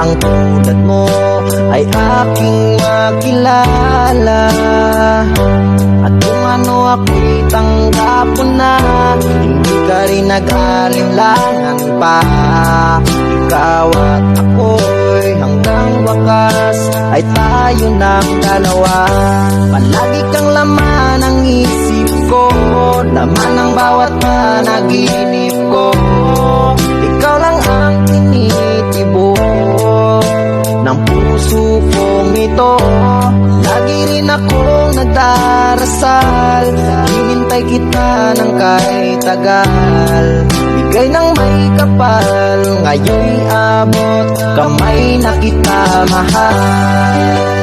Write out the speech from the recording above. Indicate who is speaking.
Speaker 1: ang tulad mo ay aking makilala. At kung ano ako'y tanggap mo na, hindi ka rin nag-alinlangan pa. Ikaw at ako'y hanggang wakas ay tayo ng dalawa. Palagi kang laman ng isip ko, laman ng bawat panaginip ko. Ikaw lang ang tinitibok ng puso kong ito. Lagi rin akong nagdarasal, hinintay kita ng kahit tagal. Bigay ng may kapal, ngayon'y abot kamay na kita mahal.